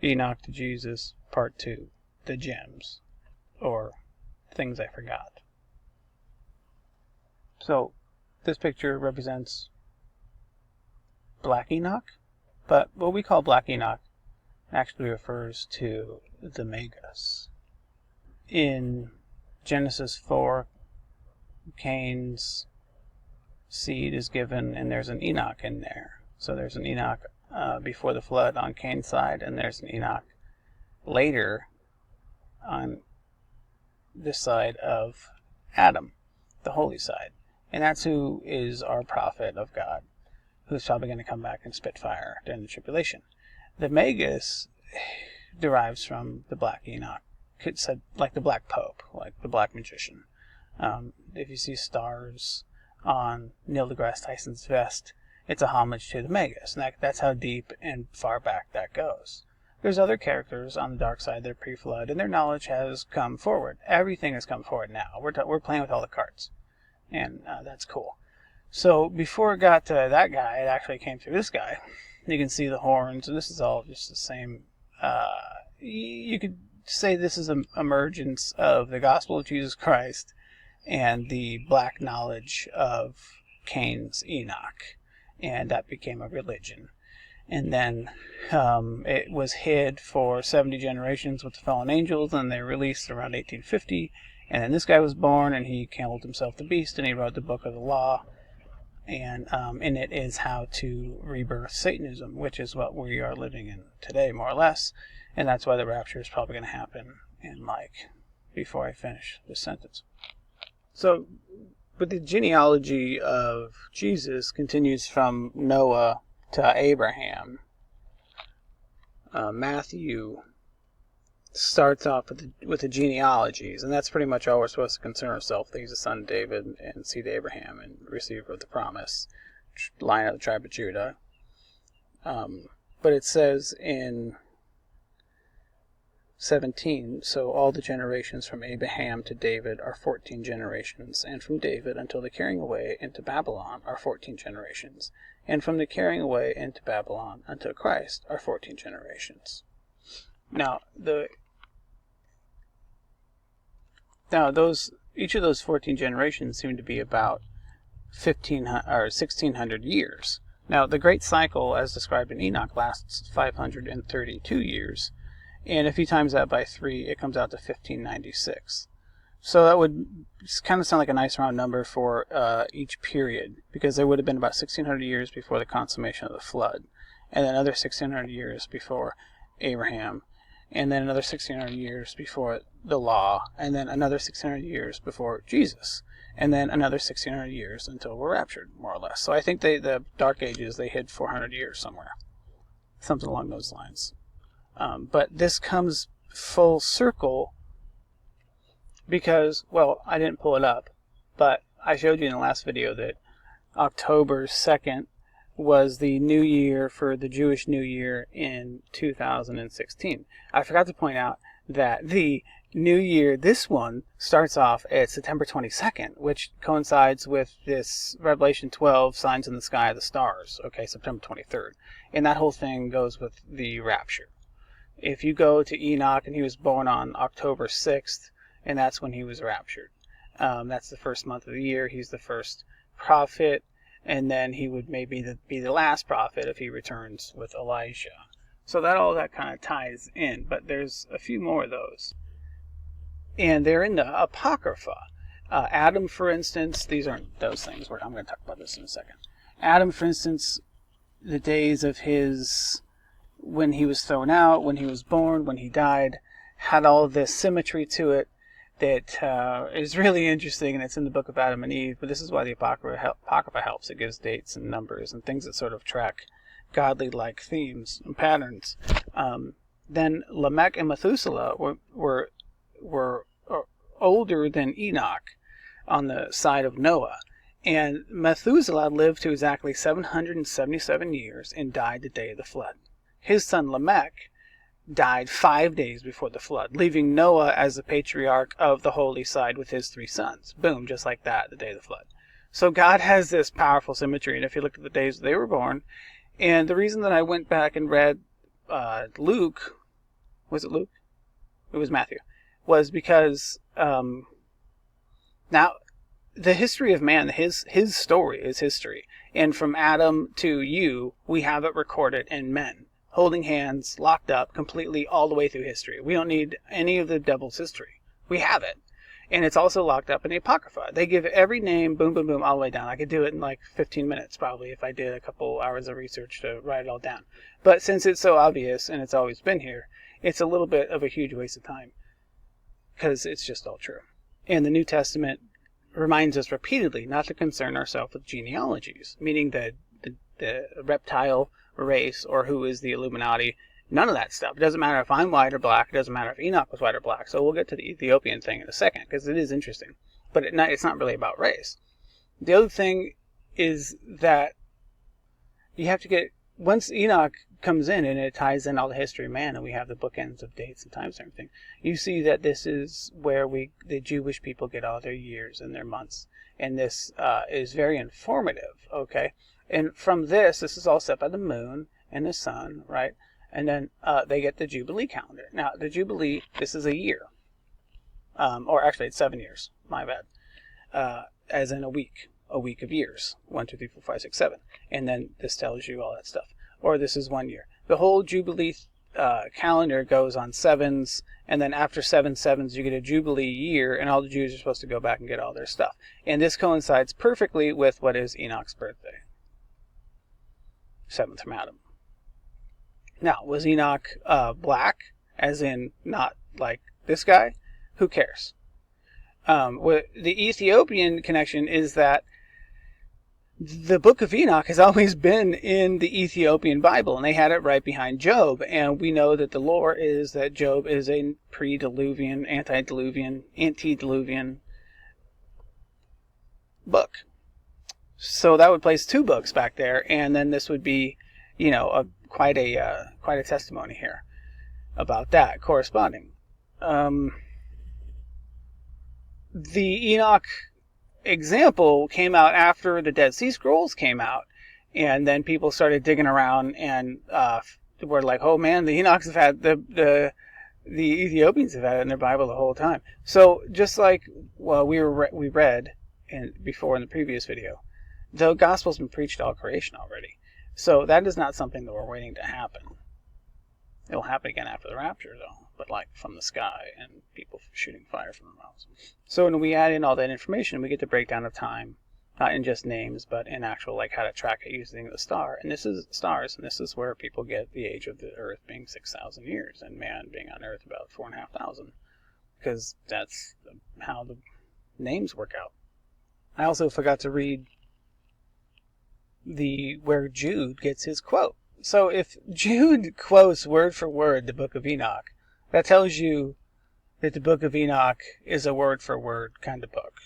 Enoch to Jesus, Part 2, The Gems, or Things I Forgot. So, this picture represents Black Enoch, but what we call Black Enoch actually refers to the Magus. In Genesis 4, Cain's seed is given, and there's an Enoch in there. So there's an Enoch before the flood on Cain's side, and there's an Enoch later on this side of Adam, the holy side. And that's who is our prophet of God, who's probably going to come back and spit fire during the tribulation. The Magus derives from the Black Enoch, said like the Black Pope, like the Black Magician. If you see stars on Neil deGrasse Tyson's vest, it's a homage to the Magus, and that's how deep and far back that goes. There's other characters on the dark side that are pre-flood, and their knowledge has come forward. Everything has come forward now. We're playing with all the cards, and that's cool. So before it got to that guy, it actually came through this guy. You can see the horns, and this is all just the same. You could say this is an emergence of the gospel of Jesus Christ and the black knowledge of Cain's Enoch, and that became a religion. And then it was hid for 70 generations with the fallen angels, and they released around 1850. And then this guy was born, and he called himself the Beast, and he wrote the Book of the Law. And in it is how to rebirth Satanism, which is what we are living in today, more or less. And that's why the rapture is probably going to happen in, before I finish this sentence. So, but the genealogy of Jesus continues from Noah to Abraham. Matthew starts off with the genealogies, and that's pretty much all we're supposed to concern ourselves with. He's the son of David and seed Abraham and receiver of the promise, line of the tribe of Judah. But it says in 17, so all the generations from Abraham to David are 14 generations, and from David until the carrying away into Babylon are 14 generations, and from the carrying away into Babylon until Christ are 14 generations. Now, each of those 14 generations seem to be about 1600 years. Now, the Great Cycle, as described in Enoch, lasts 532 years, and if you times that by 3, it comes out to 1596. So that would kind of sound like a nice round number for each period, because there would have been about 1600 years before the consummation of the flood, and then another 1600 years before Abraham, and then another 1600 years before the law, and then another 1600 years before Jesus, and then another 1600 years until we're raptured, more or less. So I think the Dark Ages, they hid 400 years somewhere, something along those lines. But this comes full circle because, well, I didn't pull it up, but I showed you in the last video that October 2nd was the new year for the Jewish New Year in 2016. I forgot to point out that the new year, this one, starts off at September 22nd, which coincides with this Revelation 12, signs in the sky, the stars, okay, September 23rd. And that whole thing goes with the rapture. If you go to Enoch, and he was born on October 6th, and that's when he was raptured. That's the first month of the year. He's the first prophet, and then he would maybe be the last prophet if he returns with Elijah. So all that kind of ties in, but there's a few more of those. And they're in the Apocrypha. Adam, for instance, these aren't those things. I'm going to talk about this in a second. Adam, for instance, the days of when he was thrown out, when he was born, when he died, had all this symmetry to it that is really interesting, and it's in the book of Adam and Eve, but this is why the Apocrypha helps. It gives dates and numbers and things that sort of track godly-like themes and patterns. Then Lamech and Methuselah were older than Enoch on the side of Noah. And Methuselah lived to exactly 777 years and died the day of the flood. His son Lamech died 5 days before the flood, leaving Noah as the patriarch of the holy side with his 3 sons. Boom, just like that, the day of the flood. So God has this powerful symmetry, and if you look at the days they were born, and the reason that I went back and read Luke was it Luke? It was Matthew. Was because now the history of man, his story is history. And from Adam to you, we have it recorded in men, holding hands, locked up, completely all the way through history. We don't need any of the devil's history. We have it. And it's also locked up in the Apocrypha. They give every name, boom, boom, boom, all the way down. I could do it in like 15 minutes probably if I did a couple hours of research to write it all down. But since it's so obvious and it's always been here, it's a little bit of a huge waste of time because it's just all true. And the New Testament reminds us repeatedly not to concern ourselves with genealogies, meaning the reptile race or who is the Illuminati. None of that stuff. It doesn't matter if I'm white or black. It doesn't matter if Enoch was white or black. So we'll get to the Ethiopian thing in a second because it is interesting. But it's not really about race. The other thing is that you have to get... Once Enoch comes in and it ties in all the history of man and we have the bookends of dates and times and everything, you see that this is where the Jewish people get all their years and their months. And this is very informative, okay? And from this is all set by the moon and the sun, right? And then they get the Jubilee calendar. Now, the Jubilee, this is a year. Or actually, it's 7 years. My bad. As in a week of years. 1, 2, 3, 4, 5, 6, 7. And then this tells you all that stuff. Or this is 1 year. The whole Jubilee calendar goes on sevens. And then after 7 sevens, you get a Jubilee year. And all the Jews are supposed to go back and get all their stuff. And this coincides perfectly with what is Enoch's birthday. 7th from Adam. Now, was Enoch black, as in not like this guy? Who cares? The Ethiopian connection is that the book of Enoch has always been in the Ethiopian Bible, and they had it right behind Job. And we know that the lore is that Job is a pre-Diluvian, antediluvian book. So that would place 2 books back there, and then this would be, quite a testimony here about that corresponding. The Enoch example came out after the Dead Sea Scrolls came out, and then people started digging around and were like, "Oh man, the Enochs have had the Ethiopians have had it in their Bible the whole time." So just like we read before in the previous video, the gospel's been preached to all creation already. So that is not something that we're waiting to happen. It'll happen again after the rapture, though, but like from the sky and people shooting fire from their mouths. So when we add in all that information, we get the breakdown of time, not in just names, but in actual like how to track it using the star. And this is stars, and this is where people get the age of the Earth being 6,000 years, and man being on Earth about 4,500, because that's how the names work out. I also forgot to read where Jude gets his quote. So if Jude quotes word for word the book of Enoch, that tells you that the book of Enoch is a word for word kind of book.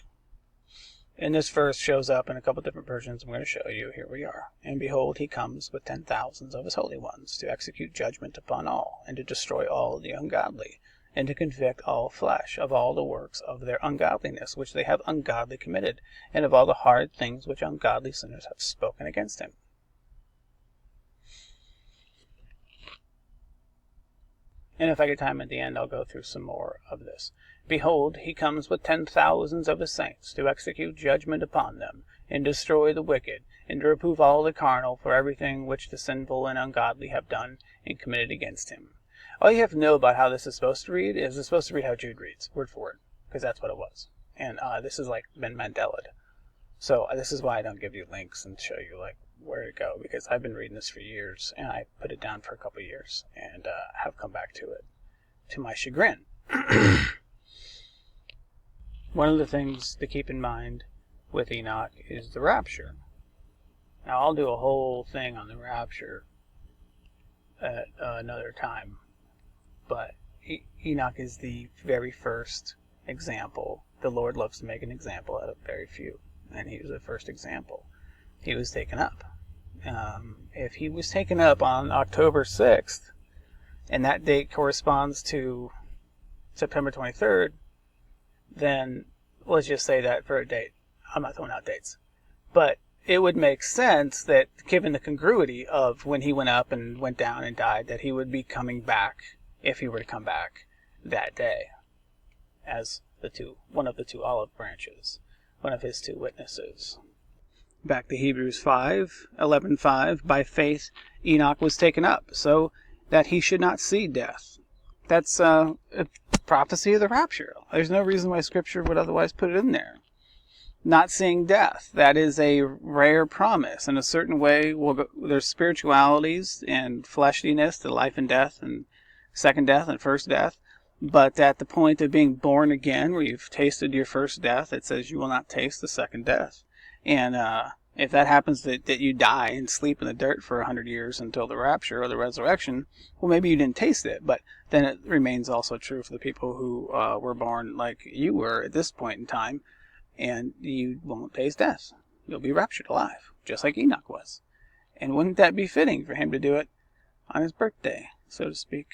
And this verse shows up in a couple different versions. I'm going to show you. Here we are. And behold, he comes with 10,000s of his holy ones to execute judgment upon all, and to destroy all the ungodly, and to convict all flesh of all the works of their ungodliness which they have ungodly committed, and of all the hard things which ungodly sinners have spoken against him. And if I get time at the end, I'll go through some more of this. Behold, he comes with 10,000s of his saints to execute judgment upon them, and destroy the wicked, and to reprove all the carnal for everything which the sinful and ungodly have done and committed against him. All you have to know about how this is supposed to read is it's supposed to read how Jude reads, word for word, because that's what it was. And this is like been Mandelaed. So this is why I don't give you links and show you like where to go, because I've been reading this for years, and I put it down for a couple of years, and have come back to it, to my chagrin. One of the things to keep in mind with Enoch is the rapture. Now I'll do a whole thing on the rapture at another time, but Enoch is the very first example. The Lord loves to make an example out of very few, and he was the first example. He was taken up. If he was taken up on October 6th, and that date corresponds to September 23rd, then let's just say that for a date. I'm not throwing out dates. But it would make sense that, given the congruity of when he went up and went down and died, that he would be coming back if he were to come back that day as one of the two olive branches, one of his two witnesses. Back to Hebrews 5:11-5. By faith Enoch was taken up, so that he should not see death. That's a prophecy of the rapture. There's no reason why Scripture would otherwise put it in there. Not seeing death. That is a rare promise. In a certain way, there's spiritualities and fleshliness, the life and death, and second death and first death. But at the point of being born again, where you've tasted your first death, it says you will not taste the second death. And if that happens that you die and sleep in the dirt for 100 years until the rapture or the resurrection, well, maybe you didn't taste it, but then it remains also true for the people who were born like you were at this point in time, and you won't taste death. You'll be raptured alive, just like Enoch was. And wouldn't that be fitting for him to do it on his birthday, so to speak?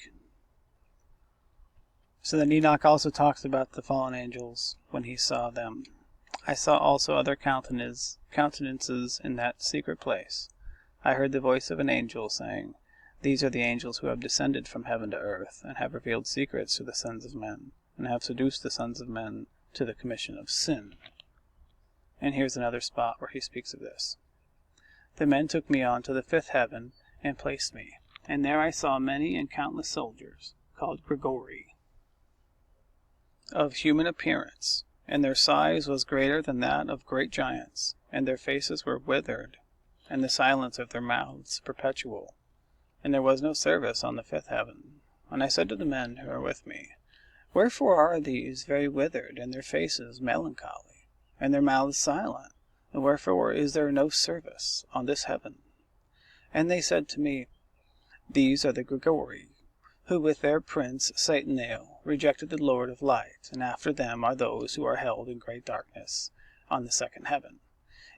So then Enoch also talks about the fallen angels when he saw them. I saw also other countenances in that secret place. I heard the voice of an angel saying, These are the angels who have descended from heaven to earth, and have revealed secrets to the sons of men, and have seduced the sons of men to the commission of sin. And here's another spot where he speaks of this. The men took me on to the fifth heaven, and placed me, and there I saw many and countless soldiers, called Grigori, of human appearance, and their size was greater than that of great giants, and their faces were withered, and the silence of their mouths perpetual. And there was no service on the fifth heaven. And I said to the men who were with me, Wherefore are these very withered, and their faces melancholy, and their mouths silent? And wherefore is there no service on this heaven? And they said to me, These are the Grigori, who with their prince Satanael rejected the Lord of light, and after them are those who are held in great darkness on the second heaven.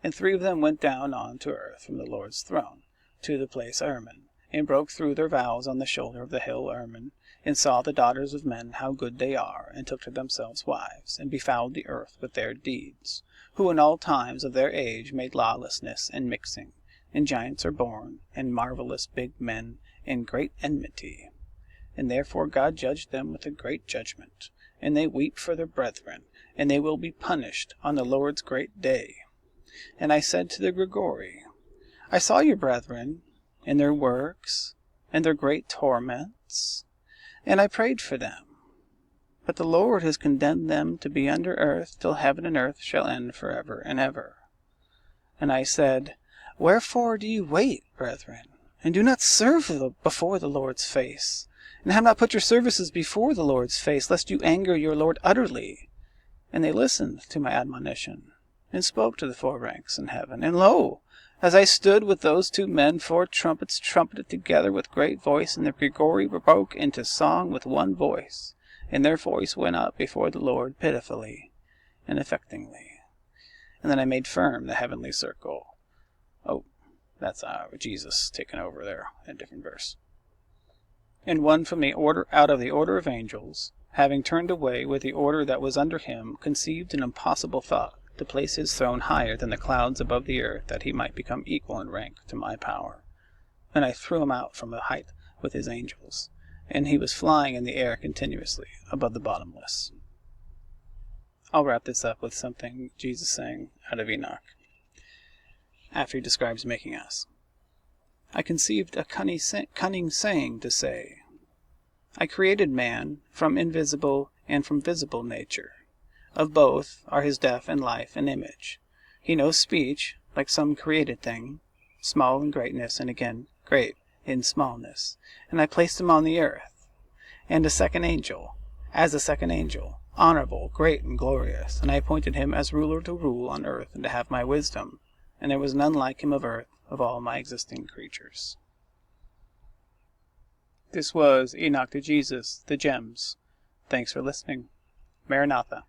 And 3 of them went down on to earth from the Lord's throne, to the place Hermon, and broke through their vows on the shoulder of the hill Hermon, and saw the daughters of men how good they are, and took to themselves wives, and befouled the earth with their deeds, who in all times of their age made lawlessness and mixing, and giants are born, and marvelous big men, and great enmity. And therefore God judged them with a great judgment, and they weep for their brethren, and they will be punished on the Lord's great day. And I said to the Grigori, I saw your brethren, and their works, and their great torments, and I prayed for them. But the Lord has condemned them to be under earth, till heaven and earth shall end forever and ever. And I said, Wherefore do you wait, brethren, and do not serve before the Lord's face? And have not put your services before the Lord's face, lest you anger your Lord utterly. And they listened to my admonition, and spoke to the 4 ranks in heaven. And lo, as I stood with those 2 men, 4 trumpets trumpeted together with great voice, and the Grigori broke into song with one voice, and their voice went up before the Lord pitifully and affectingly. And then I made firm the heavenly circle. Oh, that's Jesus taken over there, in a different verse. And one from the order out of the order of angels, having turned away with the order that was under him, conceived an impossible thought, to place his throne higher than the clouds above the earth, that he might become equal in rank to my power. And I threw him out from the height with his angels, and he was flying in the air continuously above the bottomless. I'll wrap this up with something Jesus saying out of Enoch, after he describes making us. I conceived a cunning saying to say, I created man from invisible and from visible nature. Of both are his death and life and image. He knows speech, like some created thing, small in greatness, and again great in smallness. And I placed him on the earth, and as a second angel, honorable, great, and glorious. And I appointed him as ruler to rule on earth, and to have my wisdom. And there was none like him of earth, of all my existing creatures. This was Enoch to Jesus, the Gems. Thanks for listening. Maranatha.